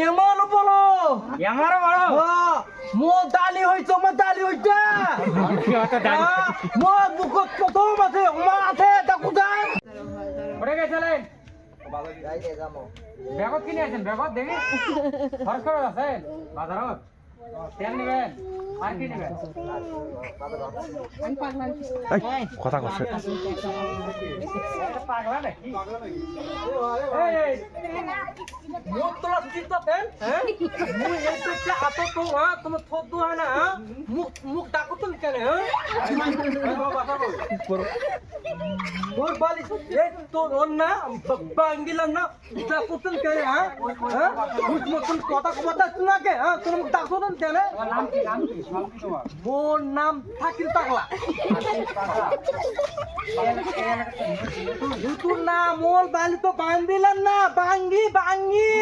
এমন বলো আমারও বড় মো দালি হইতো মো দালি হইতা মো বুকত প্রথম আছে ওমা আছে তা কোথায় ওরে গেছিলেন ব্যাগত কিনে আছেন ব্যাগত দেখি খরচ করে আছেন বাজারত তেল নেবেন আর কি নেবেন কথা কচ্ছে পাগলা নাকি মুখ তোলা চিন্তা দেন হ্যাঁ মুই এই পেটে আতো তো হ্যাঁ তুমি থোদ দু হয় না হ্যাঁ মুখ মুখ ডাকো তো কেন হ্যাঁ ওর বালি এই তো ওর না বাঙ্গিলাম না ডাকো তো কেন হ্যাঁ হ্যাঁ মুখ মতন কথা কথা শোনাকে হ্যাঁ তুমি মুখ ডাকো তো কেন নাম কি তোমার মোর নাম থাকিল পাগলা তোর না মোর বালি তো বান্দিলাম না বাঙ্গি বাঙ্গি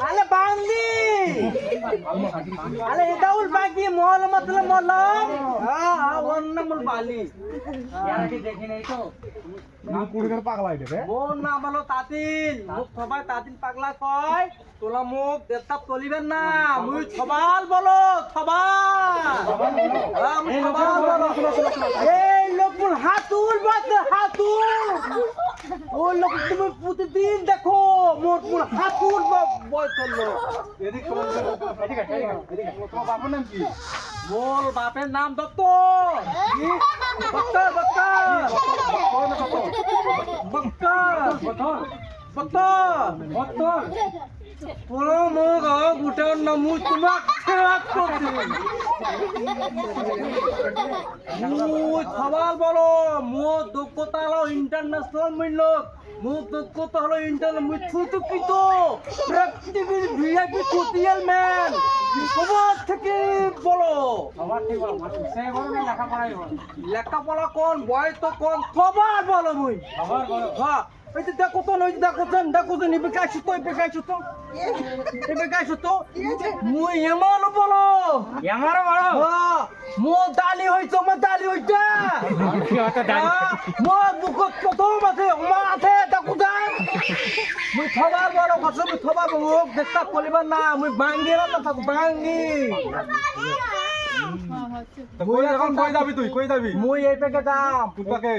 আলে বাঙ্গি আলে এটাউল বাঙ্গি মোল মতলব মলম হ্যাঁ অন্য মোর বালি ইয়ার কি দেখি নাই তো নাম কুড়িদের পাগলা এটা রে মোর নাম হলো তাতিল মুখ সবাই তাতিল পাগলা কয় তোলা মুখ দেড়তাপ চলিবেন না মুই সবাল বলো সবাল আমি সবাল বলো এই লোকুল হাতুল বসে হাতুল ওই লোক তুমি প্রতিদিন দেখো মোর মোর হাতুল বয়স হলো এদিক এদিক আছে এদিক তোমার বাবার নাম কি মোর বাপের নাম দত্তর দত্তর দত্তর দত্তর দত্তর পুরো মুখ গুটার নাম মুই তোমাক সেবা করছি মুই সবাল বলো মোর দক্ষতা হলো ইন্টারন্যাশনাল মূল্য মোর দক্ষতা হলো ইন্টারন্যাশনাল মুই ছুটুকিত পৃথিবীর ভিআইপি সোশিয়াল ম্যান সবার থেকে বলো সবার ঠিক বলো সে বড় না লেখাপড়াই বড় লেখাপড়া কোন বয়স তো কোন সবার বলো মুই সবার বড় হ্যাঁ এই যে দেখো তো নই দেখো তো নিবে কাইছো তো মুই এমন বলো আমারও বড় হ্যাঁ মো দালি হইতো মো দালি হইতা মো বুকত প্রথম আছে ওমা আছে তা কোথায় মুই থবার বলো কথা মুই থবার মুখ দেখতা কলিবার না মুই বাঙ্গিরা না থাক বাঙ্গি কই এখন কই যাবি মুই এই পেকে যাম কুপাকে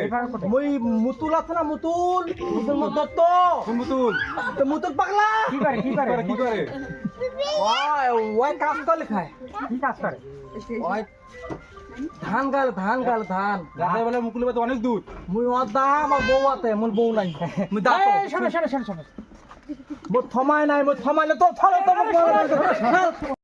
মুই মুতুল আছে না মুতুল মুতুল দত্ত কোন বুতুল তো মুতুল পাগলা কি করে কি করে ওই কাজ করে খায় কি কাজ করে ওই ধান গাল রাতে বেলা মুকুলে তো অনেক দূর মুই অদা আমার বউ আছে মোর বউ নাই মুই দাঁত এই শোনো মোর থমাই নাই মোর থমাইলে তো থলে তো